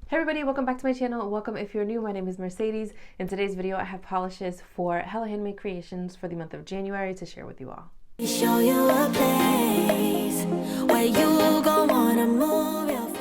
Hey everybody, welcome back to my channel. Welcome if you're new. My name is Mercedes. In today's video, I have polishes for Hella Handmade creations for the month of January to share with you all. Show you a place where you gon' wanna move your feet.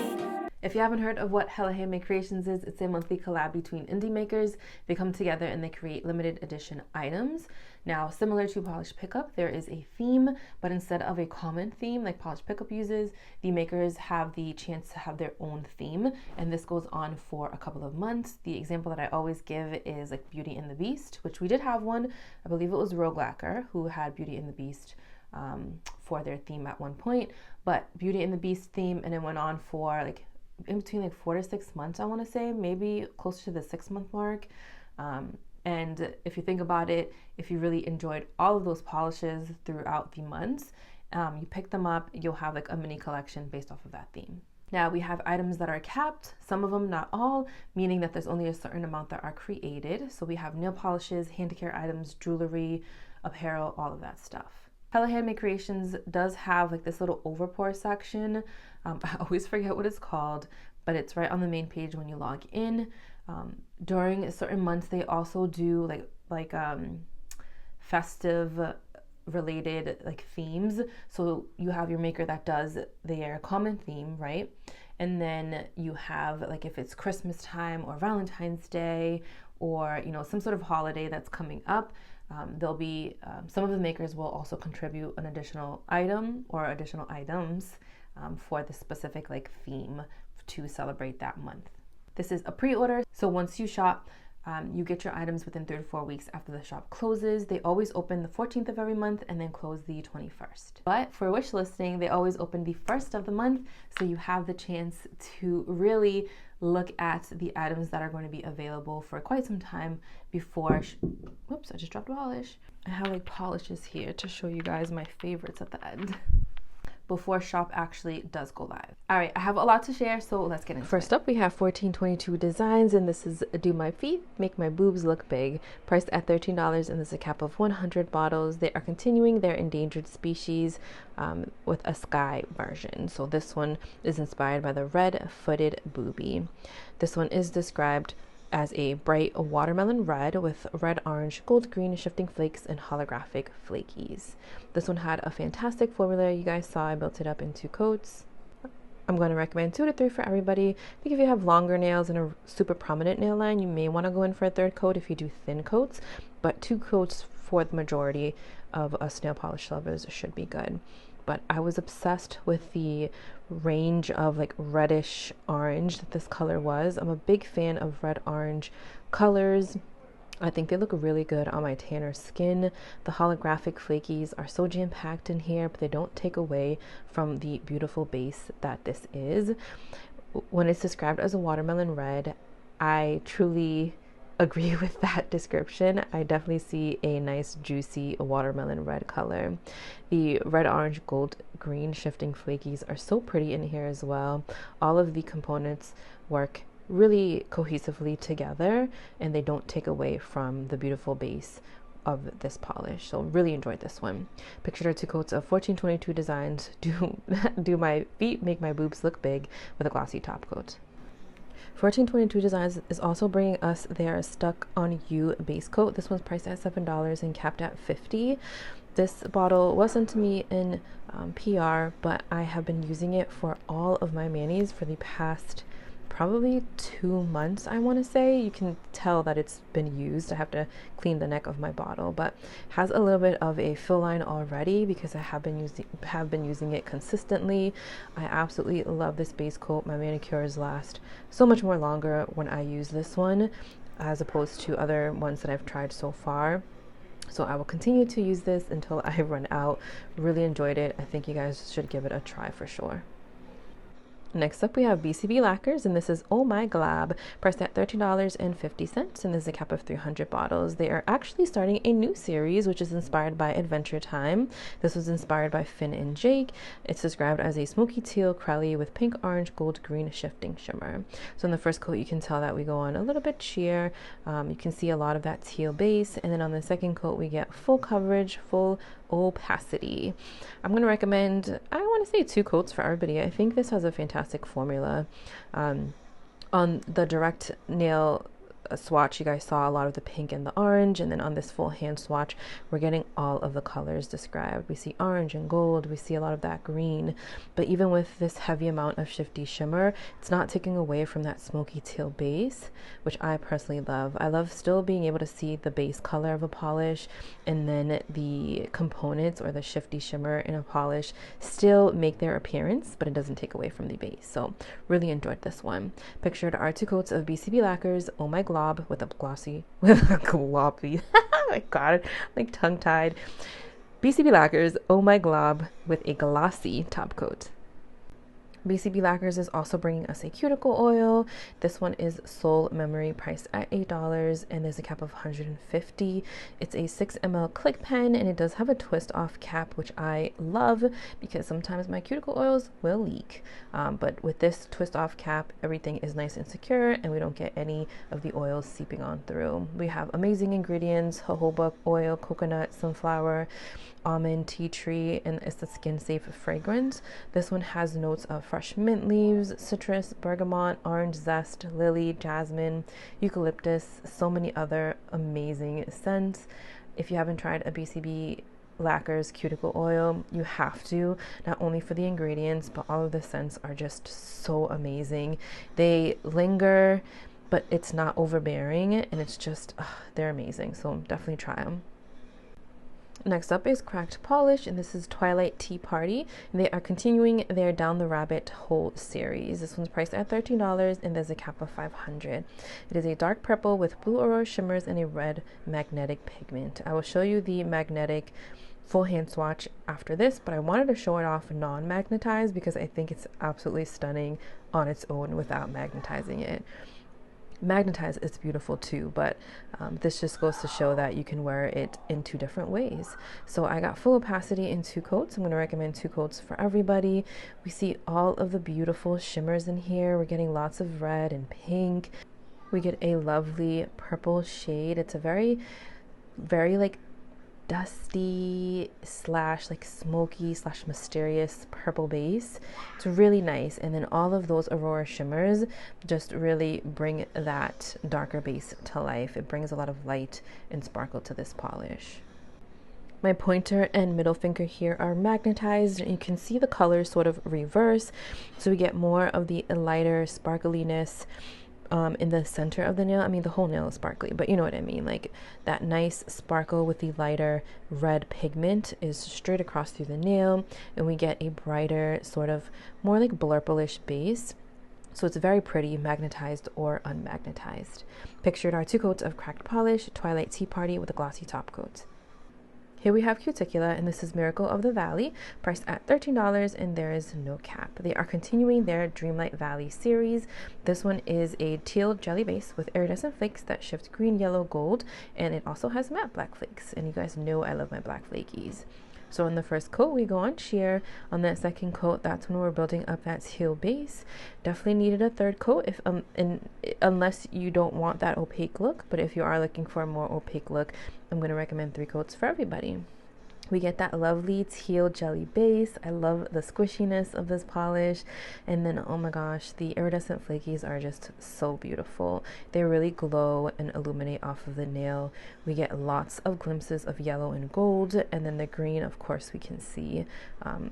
If you haven't heard of what Hella Handmade Creations is, it's a monthly collab between indie makers. They come together and they create limited edition items. Now, similar to Pahlish Pickup, there is a theme, but instead of a common theme like Pahlish Pickup uses, the makers have the chance to have their own theme, and this goes on for a couple of months. The example that I always give is like Beauty and the Beast, which we did have one. I believe it was Owl Lacquer who had Beauty and the Beast for their theme at one point, but Beauty and the Beast theme, and it went on for like in between like 4 to 6 months, I want to say, maybe closer to the 6-month mark. And if you think about it, if you really enjoyed all of those polishes throughout the months, you pick them up, you'll have like a mini collection based off of that theme. Now we have items that are capped, some of them, not all, meaning that there's only a certain amount that are created. So we have nail polishes, hand care items, jewelry, apparel, all of that stuff. Hella Handmade Creations does have like this little overpour section. I always forget what it's called, but it's right on the main page when you log in. During certain months, they also do like festive related like themes. So you have your maker that does their common theme, right? And then you have like if it's Christmas time or Valentine's Day or some sort of holiday that's coming up, there'll be some of the makers will also contribute an additional item or additional items for the specific like theme to celebrate that month. This is a pre-order, so once you shop, you get your items within 3 to 4 weeks after the shop closes. They always open the 14th of every month and then close the 21st. But for wish listing, they always open the 1st of the month, so you have the chance to really look at the items that are going to be available for quite some time before, whoops, I just dropped a polish. I have like polishes here to show you guys my favorites at the end. Before shop actually does go live. All right, I have a lot to share, so let's get into it. First up, we have 1422 Designs, and this is Do My Feet, Make My Boobs Look Big, priced at $13, and there's a cap of 100 bottles. They are continuing their endangered species with a sky version. So this one is inspired by the red-footed booby. This one is described as a bright watermelon red with red, orange, gold, green shifting flakes and holographic flakies. This one had a fantastic formula. You guys saw I built it up in 2 coats. I'm going to recommend 2 to 3 for everybody. I think if you have longer nails and a super prominent nail line, you may want to go in for a 3rd coat if you do thin coats, but 2 coats for the majority of us nail polish lovers should be good. But I was obsessed with the range of like reddish orange that this color was. I'm a big fan of red orange colors. I think they look really good on my tanner skin. The holographic flakies are so jam-packed in here, but they don't take away from the beautiful base that this is. When it's described as a watermelon red, I truly agree with that description. I definitely see a nice juicy watermelon red color. The red, orange, gold, green shifting flakies are so pretty in here as well. All of the components work really cohesively together and they don't take away from the beautiful base of this polish. So really enjoyed this one. Pictured are 2 coats of 1422 Designs, Do My Feet, Make My Boobs Look Big, with a glossy top coat. 1422 Designs is also bringing us their Stuck on You base coat. This one's priced at $7 and capped at $50. This bottle was sent to me in PR, but I have been using it for all of my manis for the past probably 2 months, I want to say. You can tell that it's been used. I have to clean the neck of my bottle, but has a little bit of a fill line already because I have been using it consistently. I absolutely love this base coat. My manicures last so much more longer when I use this one as opposed to other ones that I've tried so far. So I will continue to use this until I run out. Really enjoyed it. I think you guys should give it a try for sure. Next up, we have BCB Lacquers, and this is Oh My Glab, priced at $13.50, and there's a cap of 300 bottles. They are actually starting a new series, which is inspired by Adventure Time. This was inspired by Finn and Jake. It's described as a smoky teal crelly with pink, orange, gold, green shifting shimmer. So in the first coat, you can tell that we go on a little bit sheer. You can see a lot of that teal base, and then on the second coat, we get full coverage, full opacity. I'm going to recommend, I want to say 2 coats for everybody. I think this has a fantastic formula. On the direct nail swatch, you guys saw a lot of the pink and the orange, and then on this full hand swatch, we're getting all of the colors described. We see orange and gold, we see a lot of that green, but even with this heavy amount of shifty shimmer, it's not taking away from that smoky teal base, which I personally love. I love still being able to see the base color of a polish, and then the components or the shifty shimmer in a polish still make their appearance, but it doesn't take away from the base. So really enjoyed this one. Pictured are 2 coats of BCB Lacquers Oh My Glob with a glossy, oh my god, like tongue tied. BCB Lacquers Oh My Glob with a glossy top coat. BCB Lacquers is also bringing us a cuticle oil. This one is Soul Memory, priced at $8, and there's a cap of 150. It's a 6 ml click pen, and it does have a twist off cap, which I love because sometimes my cuticle oils will leak. But with this twist off cap, everything is nice and secure, and we don't get any of the oils seeping on through. We have amazing ingredients: jojoba oil, coconut, sunflower, almond, tea tree, and it's a skin safe fragrance. This one has notes of fresh mint leaves, citrus, bergamot, orange zest, lily, jasmine, eucalyptus, so many other amazing scents. If you haven't tried a BCB Lacquers cuticle oil, you have to, not only for the ingredients, but all of the scents are just so amazing. They linger, but it's not overbearing, and it's just they're amazing. So definitely try them. Next up is Cracked Pahlish, and this is Twilight Tea Party. And they are continuing their Down the Rabbit Hole series. This one's priced at $13, and there's a cap of 500. It is a dark purple with blue aurora shimmers and a red magnetic pigment. I will show you the magnetic full hand swatch after this, but I wanted to show it off non-magnetized because I think it's absolutely stunning on its own without magnetizing it. Magnetized is beautiful too, but this just goes to show that you can wear it in 2 different ways. So I got full opacity in 2 coats. I'm going to recommend 2 coats for everybody. We see all of the beautiful shimmers in here. We're getting lots of red and pink. We get a lovely purple shade. It's a very, very like dusty slash like smoky slash mysterious purple base. It's really nice, and then all of those aurora shimmers just really bring that darker base to life. It brings a lot of light and sparkle to this polish. My pointer and middle finger here are magnetized, and you can see the colors sort of reverse, so we get more of the lighter sparkliness in the center of the nail. I mean, the whole nail is sparkly, but you know what I mean, like that nice sparkle with the lighter red pigment is straight across through the nail, and we get a brighter sort of more like blurplish base. So it's very pretty, magnetized or unmagnetized. Pictured are 2 coats of Cracked Pahlish Twilight Tea Party with a glossy top coat. Here we have Cuticula, and this is Miracle of the Valley, priced at $13, and there is no cap. They are continuing their Dreamlight Valley series. This one is a teal jelly base with iridescent flakes that shift green, yellow, gold, and it also has matte black flakes. And you guys know I love my black flakies. So in the first coat, we go on sheer. On that second coat, that's when we're building up that teal base. Definitely needed a 3rd coat if unless you don't want that opaque look. But if you are looking for a more opaque look, I'm going to recommend 3 coats for everybody. We get that lovely teal jelly base. I love the squishiness of this polish. And then, oh my gosh, the iridescent flakies are just so beautiful. They really glow and illuminate off of the nail. We get lots of glimpses of yellow and gold, and then the green, of course, we can see.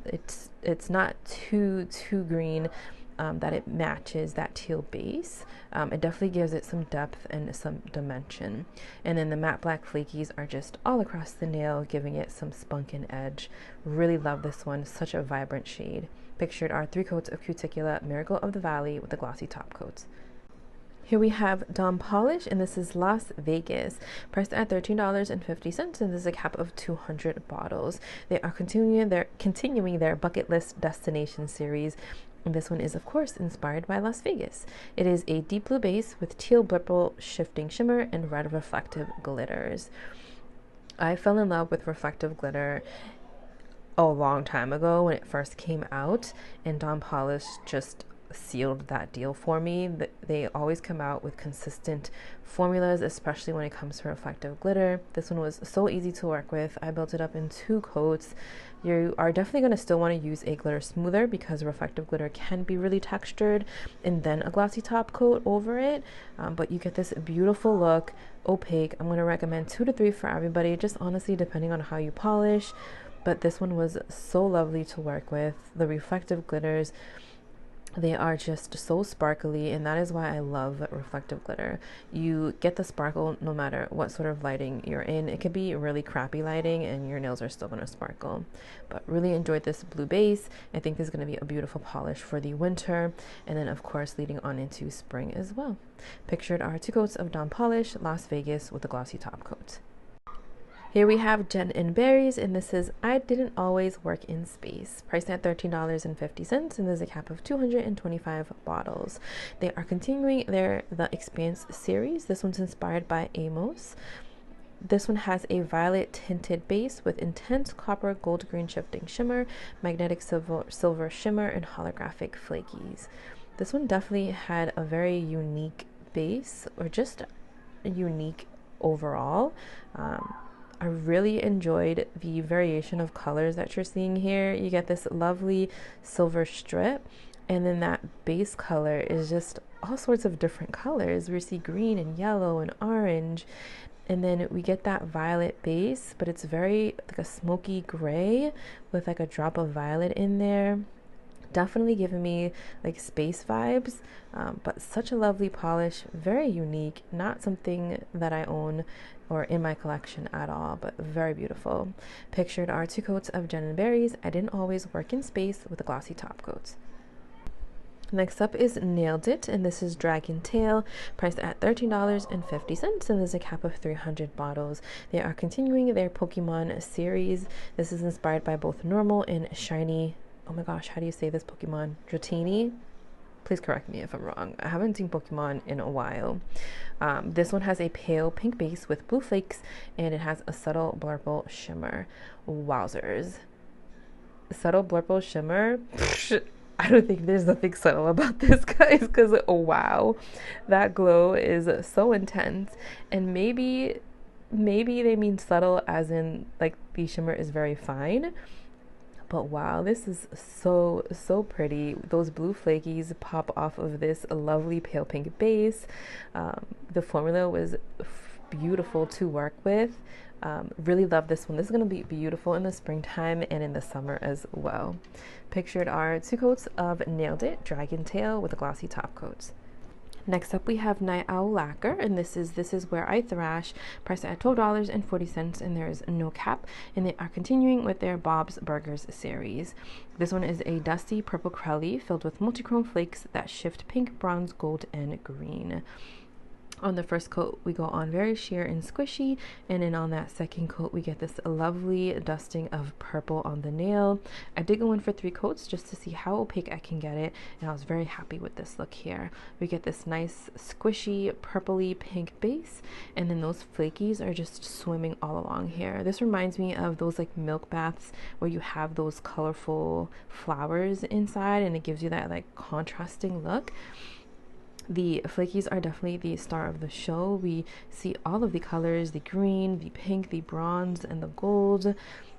It's not too green, that it matches that teal base. It definitely gives it some depth and some dimension. And then the matte black flakies are just all across the nail, giving it some spunk and edge. Really love this one, such a vibrant shade. Pictured are 3 coats of Cuticula Miracle of the Valley with a glossy top coat. Here we have Dom Pahlish, and this is Las Vegas, priced at $13.50, and this is a cap of 200 bottles. They are continuing their bucket list destination series. And this one is, of course, inspired by Las Vegas. It is a deep blue base with teal blurple shifting shimmer and red reflective glitters. I fell in love with reflective glitter a long time ago when it first came out, and Dom Pahlish just sealed that deal for me. They always come out with consistent formulas, especially when it comes to reflective glitter. This one was so easy to work with. I built it up in 2 coats. You are definitely going to still want to use a glitter smoother because reflective glitter can be really textured, and then a glossy top coat over it. But you get this beautiful look, opaque. I'm going to recommend 2 to 3 for everybody, just honestly depending on how you polish. But this one was so lovely to work with. The reflective glitters, they are just so sparkly, and that is why I love reflective glitter. You get the sparkle no matter what sort of lighting you're in. It could be really crappy lighting and your nails are still going to sparkle. But really enjoyed this blue base. I think this is going to be a beautiful polish for the winter, and then of course leading on into spring as well. Pictured are 2 coats of Dawn Polish Las Vegas with a glossy top coat. Here we have Jen and Berries, and this is I Didn't Always Work in Space, priced at $13.50, and there's a cap of 225 bottles. They are continuing the Expanse series. This one's inspired by Amos. This one has a violet tinted base with intense copper gold green shifting shimmer, magnetic silver shimmer, and holographic flakies. This one definitely had a very unique base, or just unique overall. I really enjoyed the variation of colors that you're seeing here. You get this lovely silver strip, and then that base color is just all sorts of different colors. We see green and yellow and orange, and then we get that violet base, but it's very like a smoky gray with like a drop of violet in there. Definitely giving me like space vibes, but such a lovely polish, very unique, not something that I own or in my collection at all, but very beautiful. Pictured are 2 coats of Jen and Berries I Didn't Always Work in Space with a glossy top coat. Next up is Nailed It, and this is Dragon Tail, priced at $13.50, and there's a cap of 300 bottles. They are continuing their Pokemon series. This is inspired by both normal and shiny, oh my gosh, how do you say this Pokemon? Dratini? Please correct me if I'm wrong. I haven't seen Pokemon in a while. This one has a pale pink base with blue flakes, and it has a subtle blurple shimmer. Wowzers. Subtle blurple shimmer? I don't think there's nothing subtle about this, guys, because wow, that glow is so intense. And maybe they mean subtle as in like the shimmer is very fine. But wow, this is so pretty. Those blue flakies pop off of this lovely pale pink base. The formula was beautiful to work with. Really love this one. This is going to be beautiful in the springtime and in the summer as well. Pictured are 2 coats of Nailed It Dragon Tail with a glossy top coat. Next up we have Night Owl Lacquer, and this is Where I Thrash, priced at $12.40, and there is no cap, and they are continuing with their Bob's Burgers series. This one is a dusty purple crowley filled with multichrome flakes that shift pink, bronze, gold, and green. On the first coat, we go on very sheer and squishy, and then on that second coat, we get this lovely dusting of purple on the nail. I did go in for 3 coats just to see how opaque I can get it, and I was very happy with this look here. We get this nice squishy purpley pink base, and then those flakies are just swimming all along here. This reminds me of those like milk baths where you have those colorful flowers inside, and it gives you that like contrasting look. The flakies are definitely the star of the show. We see all of the colors, the green, the pink, the bronze, and the gold.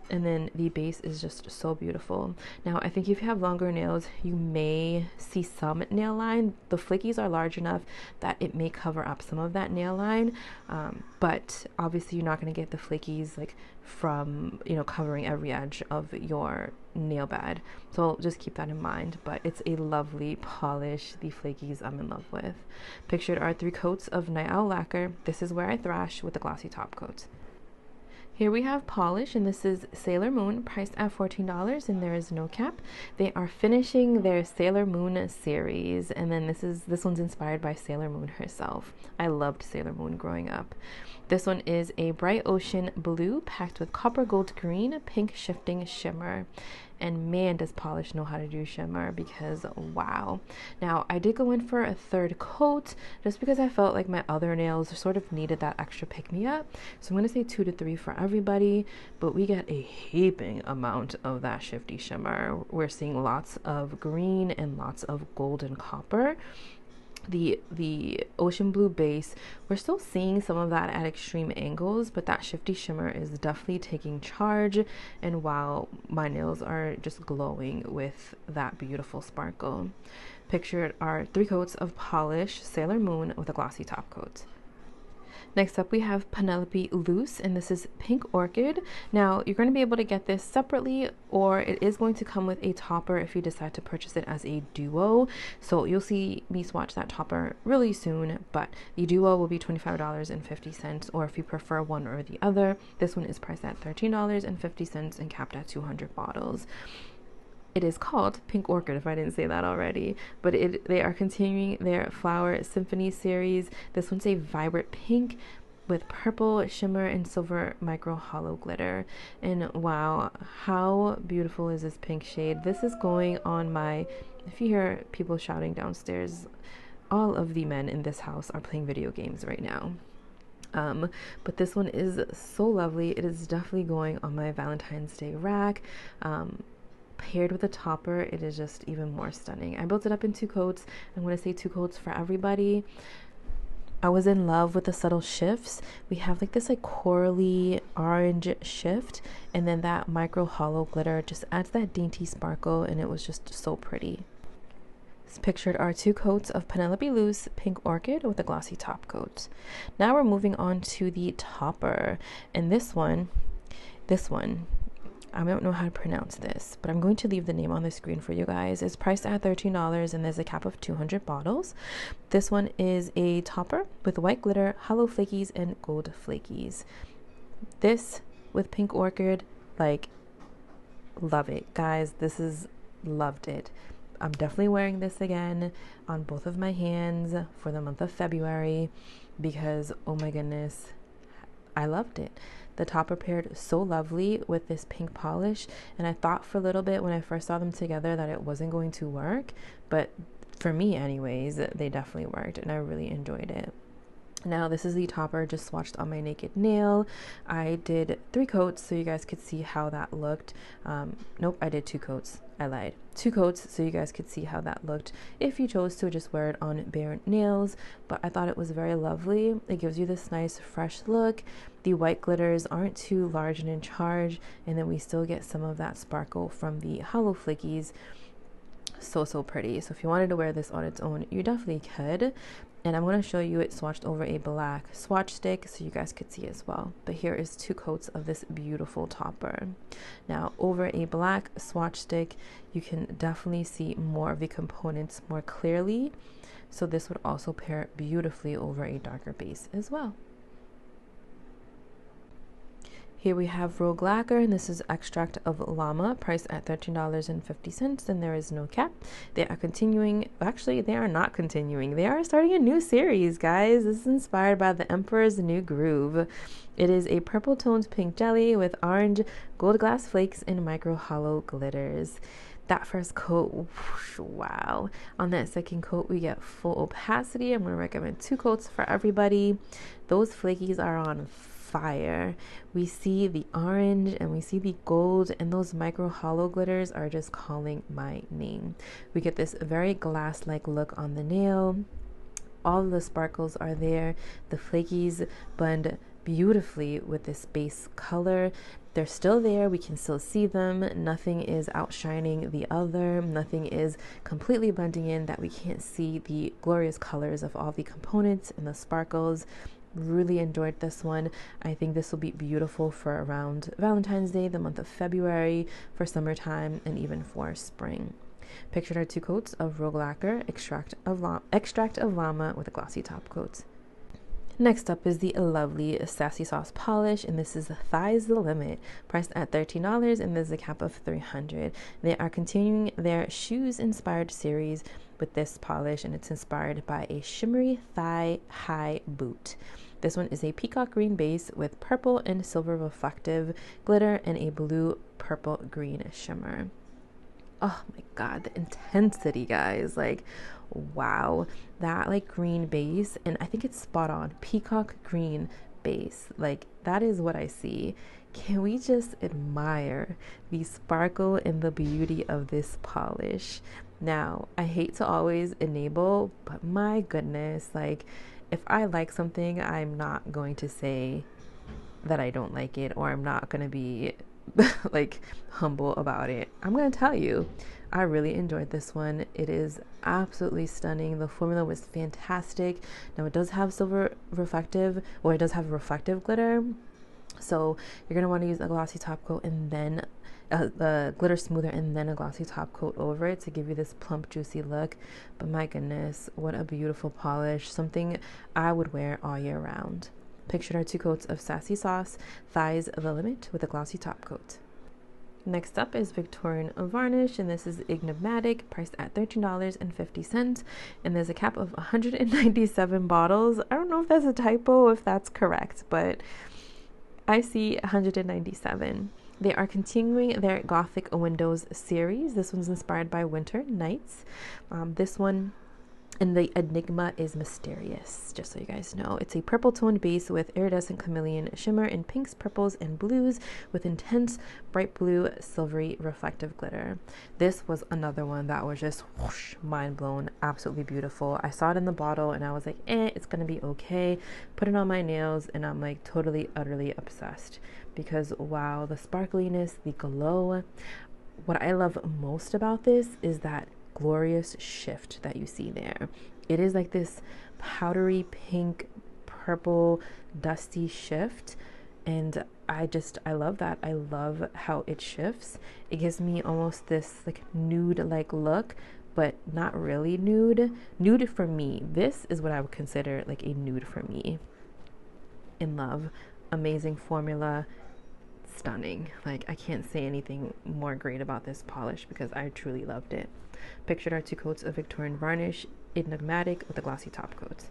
And then the base is just so beautiful. Now, I think if you have longer nails, you may see some nail line. The flakies are large enough that it may cover up some of that nail line. But obviously you're not going to get the flakies like from, covering every edge of your nail bed. So just keep that in mind. But it's a lovely polish. The flakies I'm in love with. Pictured are 3 coats of Night Owl Lacquer. This is Where I Thrash with a glossy top coat. Here we have Pahlish, and this is Sailor Moon, priced at $14, and there is no cap. They are finishing their Sailor Moon series, and then this one's inspired by Sailor Moon herself. I loved Sailor Moon growing up. This one is a bright ocean blue packed with copper gold green, pink shifting shimmer. And man, does Pahlish know how to do shimmer, because wow. Now, I did go in for a third coat just because I felt like my other nails sort of needed that extra pick-me-up. So I'm going to say 2 to 3 for everybody, but we get a heaping amount of that shifty shimmer. We're seeing lots of green and lots of gold and copper. The ocean blue base, we're still seeing some of that at extreme angles, but that shifty shimmer is definitely taking charge. And wow, my nails are just glowing with that beautiful sparkle. Pictured are 3 coats of Pahlish Sailor Moon with a glossy top coat. Next up, we have Penelope Luz, and this is Pink Orchid. Now, you're going to be able to get this separately, or it is going to come with a topper if you decide to purchase it as a duo. So you'll see me swatch that topper really soon, but the duo will be $25.50, or if you prefer one or the other, this one is priced at $13.50 and capped at 200 bottles. It is called Pink Orchid, if I didn't say that already, but they are continuing their Flower Symphony series. This one's a vibrant pink with purple shimmer and silver micro hollow glitter. And wow, how beautiful is this pink shade? This is going on my, if you hear people shouting downstairs, all of the men in this house are playing video games right now. But this one is so lovely. It is definitely going on my Valentine's Day rack. Paired with a topper, it is just even more stunning. I built it up in 2 coats. I'm going to say 2 coats for everybody. I was in love with the subtle shifts. We have like this like corally orange shift, and then that micro hollow glitter just adds that dainty sparkle, and it was just so pretty. Pictured are 2 coats of Penelope Luz Pink Orchid with a glossy top coat. Now we're moving on to the topper, and this one, I don't know how to pronounce this, but I'm going to leave the name on the screen for you guys. It's priced at $13 and there's a cap of 200 bottles. This one is a topper with white glitter, hollow flakies, and gold flakies. This with Pink Orchid, like, love it. Guys, this is, loved it. I'm definitely wearing this again on both of my hands for the month of February because, oh my goodness, I loved it. The topper paired so lovely with this pink polish, and I thought for a little bit when I first saw them together that it wasn't going to work, but for me anyways, they definitely worked and I really enjoyed it. Now this is the topper just swatched on my naked nail. I did 3 coats so you guys could see how that looked. Nope, I did 2 coats. I lied. 2 coats so you guys could see how that looked if you chose to just wear it on bare nails, but I thought it was very lovely. It gives you this nice fresh look. The white glitters aren't too large and in charge, and then we still get some of that sparkle from the hollow flakies. So pretty. So if you wanted to wear this on its own, you definitely could. And I'm going to show you it swatched over a black swatch stick so you guys could see as well. But here is 2 coats of this beautiful topper. Now over a black swatch stick, you can definitely see more of the components more clearly. So this would also pair beautifully over a darker base as well. Here we have Owl Lacquer, and this is extract of llama, priced at $13.50, and there is no cap. They are continuing, actually they are not continuing, they are starting a new series, guys. This is inspired by the Emperor's New Groove. It is a purple toned pink jelly with orange gold glass flakes and micro hollow glitters. That first coat, whoosh, wow. On that second coat, we get full opacity. I'm going to recommend 2 coats for everybody. Those flakies are on fire. We see the orange and we see the gold, and those micro hollow glitters are just calling my name. We get this very glass-like look on the nail. All of the sparkles are there. The flakies blend beautifully with this base color. They're still there. We can still see them. Nothing is outshining the other. Nothing is completely blending in that we can't see the glorious colors of all the components and the sparkles. Really enjoyed this one. I think this will be beautiful for around Valentine's Day, the month of February, for summertime, and even for spring. Pictured are 2 coats of Owl Lacquer, extract of llama with a glossy top coat. Next up is the lovely Sassy Sauce Polish, and this is Thighs the Limit, priced at $13, and there's a cap of 300. They are continuing their shoes-inspired series with this polish, and it's inspired by a shimmery thigh-high boot. This one is a peacock green base with purple and silver reflective glitter and a blue purple green shimmer. Oh my God, the intensity, guys. Like, wow. That like green base, and I think it's spot on. Peacock green base. Like, that is what I see. Can we just admire the sparkle and the beauty of this polish? Now, I hate to always enable, but my goodness, like, if I like something, I'm not going to say that I don't like it, or I'm not going to be like humble about it. I'm going to tell you, I really enjoyed this one. It is absolutely stunning. The formula was fantastic. Now it does have silver reflective, or it does have reflective glitter. So you're going to want to use a glossy top coat and then the glitter smoother and then a glossy top coat over it to give you this plump, juicy look. But my goodness, what a beautiful polish. Something I would wear all year round. Pictured are 2 coats of Sassy Sauce, Thighs the Limit with a glossy top coat. Next up is Victorian Varnish, and this is enigmatic, priced at $13.50, and there's a cap of 197 bottles. I don't know if that's a typo, if that's correct, but I see 197. They are continuing their Gothic Windows series. This one's inspired by Winter Nights. This one, and the enigma is mysterious, just so you guys know. It's a purple toned base with iridescent chameleon shimmer in pinks, purples, and blues with intense bright blue, silvery, reflective glitter. This was another one that was just whoosh, mind blown, absolutely beautiful. I saw it in the bottle and I was like, it's gonna be okay. Put it on my nails and I'm like totally, utterly obsessed because wow, the sparkliness, the glow. What I love most about this is that glorious shift that you see there. It is like this powdery pink, purple, dusty shift, and I love that. I love how it shifts. It gives me almost this like nude like look, but not really nude for me. This is what I would consider like a nude for me. In love. Amazing formula, stunning. Like, I can't say anything more great about this polish because I truly loved it. Pictured are 2 coats of Victorian Varnish, enigmatic with a glossy top coat.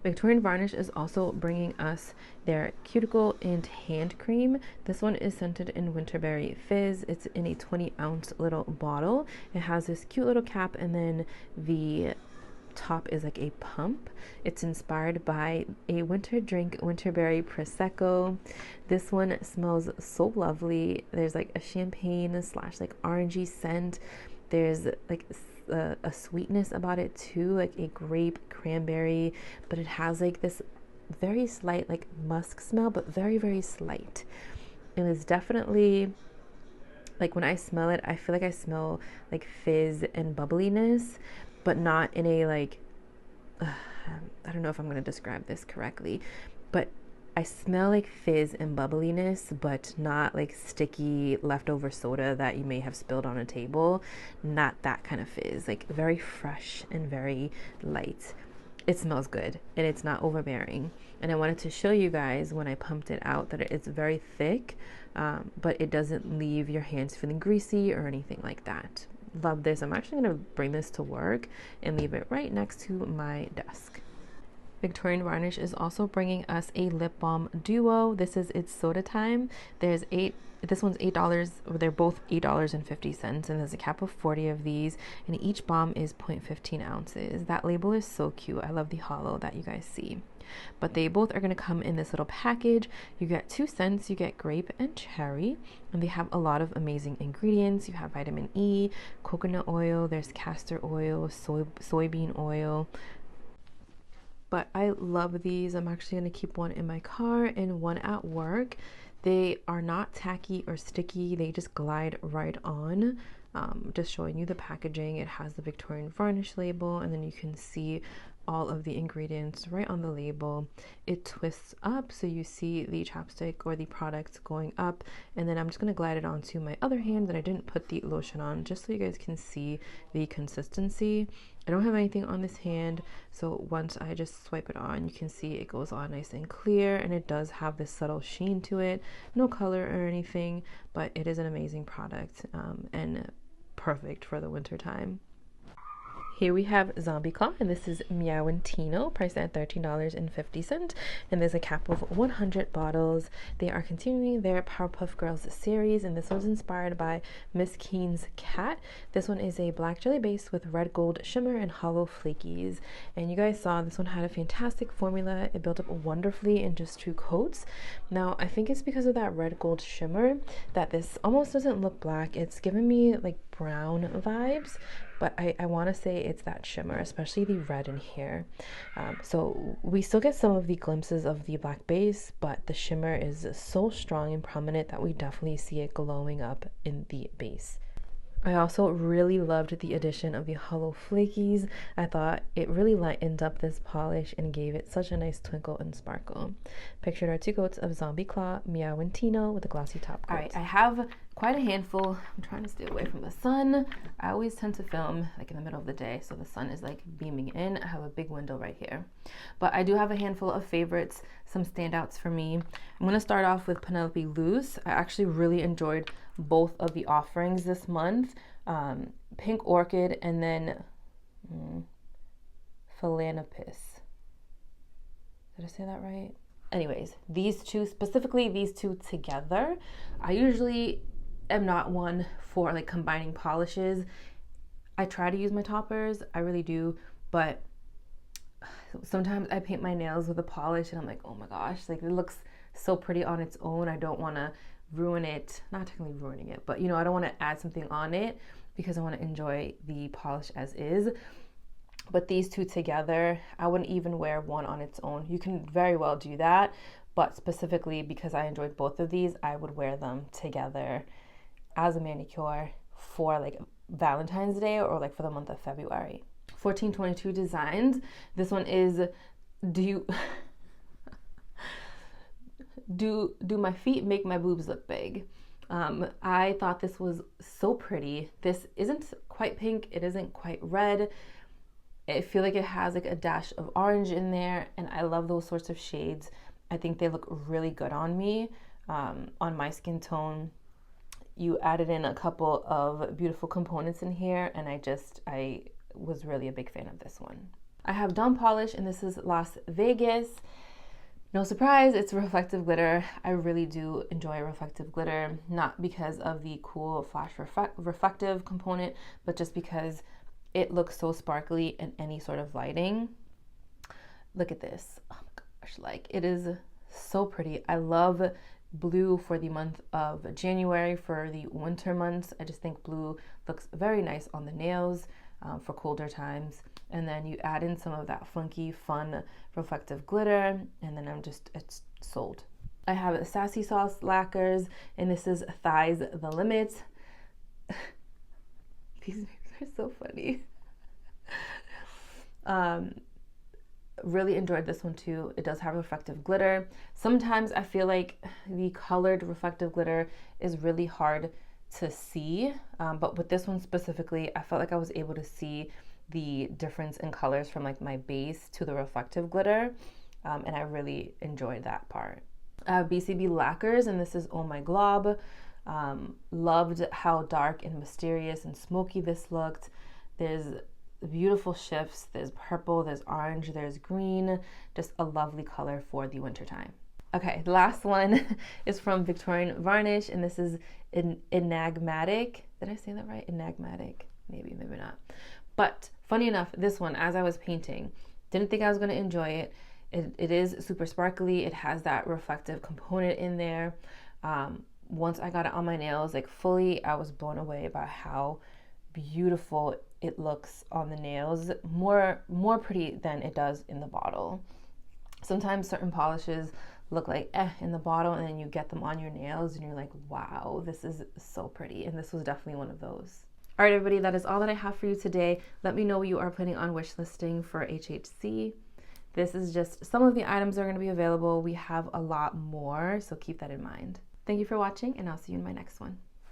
Victorian Varnish is also bringing us their cuticle and hand cream. This one is scented in Winterberry Fizz. It's in a 20-ounce little bottle. It has this cute little cap, and then the top is like a pump. It's inspired by a winter drink, Winterberry Prosecco. This one smells so lovely. There's like a champagne / like orangey scent. There's like a sweetness about it too, like a grape, cranberry, but it has like this very slight like musk smell, but very, very slight. It is definitely like, when I smell it, I feel like I smell like fizz and bubbliness, but not in a like, I don't know if I'm going to describe this correctly, but I smell like fizz and bubbliness, but not like sticky leftover soda that you may have spilled on a table. Not that kind of fizz, like very fresh and very light. It smells good and it's not overbearing. And I wanted to show you guys when I pumped it out that it's very thick, but it doesn't leave your hands feeling greasy or anything like that. Love this. I'm actually going to bring this to work and leave it right next to my desk. Victorian Varnish is also bringing us a lip balm duo. This is its soda time. There's 8. This one's $8. They're both $8.50, and there's a cap of 40 of these, and each balm is 0.15 ounces. That label is so cute. I love the hollow that you guys see. But they both are going to come in this little package. You get 2 scents. You get grape and cherry, and they have a lot of amazing ingredients. You have vitamin E, coconut oil, there's castor oil, soybean oil. But I love these. I'm actually going to keep one in my car and one at work. They are not tacky or sticky. They just glide right on. Just showing you the packaging. It has the Victorian Varnish label, and then you can see all of the ingredients right on the label. It twists up so you see the chapstick or the products going up, and then I'm just going to glide it onto my other hand that I didn't put the lotion on, just so you guys can see the consistency. I don't have anything on this hand, so once I just swipe it on, you can see it goes on nice and clear, and it does have this subtle sheen to it. No color or anything, but it is an amazing product and perfect for the winter time. Here we have Zombie Claw, and this is Meowantino, priced at $13.50, and there's a cap of 100 bottles. They are continuing their Powerpuff Girls series, and this one's inspired by Miss Keen's cat. This one is a black jelly base with red gold shimmer and hollow flakies. And you guys saw this one had a fantastic formula. It built up wonderfully in just 2 coats. Now, I think it's because of that red gold shimmer that this almost doesn't look black. It's giving me like brown vibes, but I want to say it's that shimmer, especially the red in here. So we still get some of the glimpses of the black base, but the shimmer is so strong and prominent that we definitely see it glowing up in the base. I also really loved the addition of the hollow flakies. I thought it really lightened up this polish and gave it such a nice twinkle and sparkle. Pictured are 2 coats of Zombie Claw Meowantino with a glossy top coat. All right, I have quite a handful. I'm trying to stay away from the sun. I always tend to film like in the middle of the day, so the sun is like beaming in. I have a big window right here. But I do have a handful of favorites, some standouts for me. I'm gonna start off with Penelope Luz. I actually really enjoyed both of the offerings this month. Pink Orchid and then Philanthropis. Did I say that right? Anyways, these two, specifically these two together, I usually am not one for like combining polishes. I try to use my toppers, I really do, but sometimes I paint my nails with a polish and I'm like, oh my gosh, like it looks so pretty on its own. I don't want to ruin it, not technically ruining it, but you know, I don't want to add something on it because I want to enjoy the polish as is. But these two together, I wouldn't even wear one on its own. You can very well do that, but specifically because I enjoyed both of these, I would wear them together as a manicure for like Valentine's Day or like for the month of February. 1422 Designs. This one is do my feet make my boobs look big? I thought this was so pretty. This isn't quite pink, it isn't quite red. I feel like it has like a dash of orange in there, and I love those sorts of shades. I think they look really good on me, on my skin tone. You added in a couple of beautiful components in here, and I was really a big fan of this one. I have Dawn Polish, and this is Las Vegas. No surprise, it's reflective glitter. I really do enjoy reflective glitter, not because of the cool flash reflective component, but just because it looks so sparkly in any sort of lighting. Look at this. Oh my gosh, like it is so pretty. I love blue for the month of January, for the winter months. I just think blue looks very nice on the nails for colder times. And then you add in some of that funky, fun, reflective glitter, and then it's sold. I have Sassy Sauce Lacquers, and this is Thighs the Limit. These names are so funny. Really enjoyed this one too. It does have reflective glitter. Sometimes I feel like the colored reflective glitter is really hard to see, but with this one specifically, I felt like I was able to see the difference in colors from like my base to the reflective glitter, and I really enjoyed that part. I have BCB Lacquers, and this is Oh My Glob. Loved how dark and mysterious and smoky this looked. There's beautiful shifts. There's purple, there's orange, there's green. Just a lovely color for the winter time. Okay, the last one is from Victorian Varnish, and this is Enigmatic. Did I say that right? Enigmatic? Maybe, maybe not. But funny enough, this one, as I was painting, didn't think I was going to enjoy it. It is super sparkly. It has that reflective component in there. Once I got it on my nails, like fully, I was blown away by how beautiful it looks on the nails. More pretty than it does in the bottle. Sometimes certain polishes look like in the bottle, and then you get them on your nails and you're like, wow, this is so pretty. And this was definitely one of those. All right, everybody, that is all that I have for you today. Let me know what you are planning on wish listing for HHC. This is just some of the items that are going to be available. We have a lot more, so keep that in mind. Thank you for watching, and I'll see you in my next one.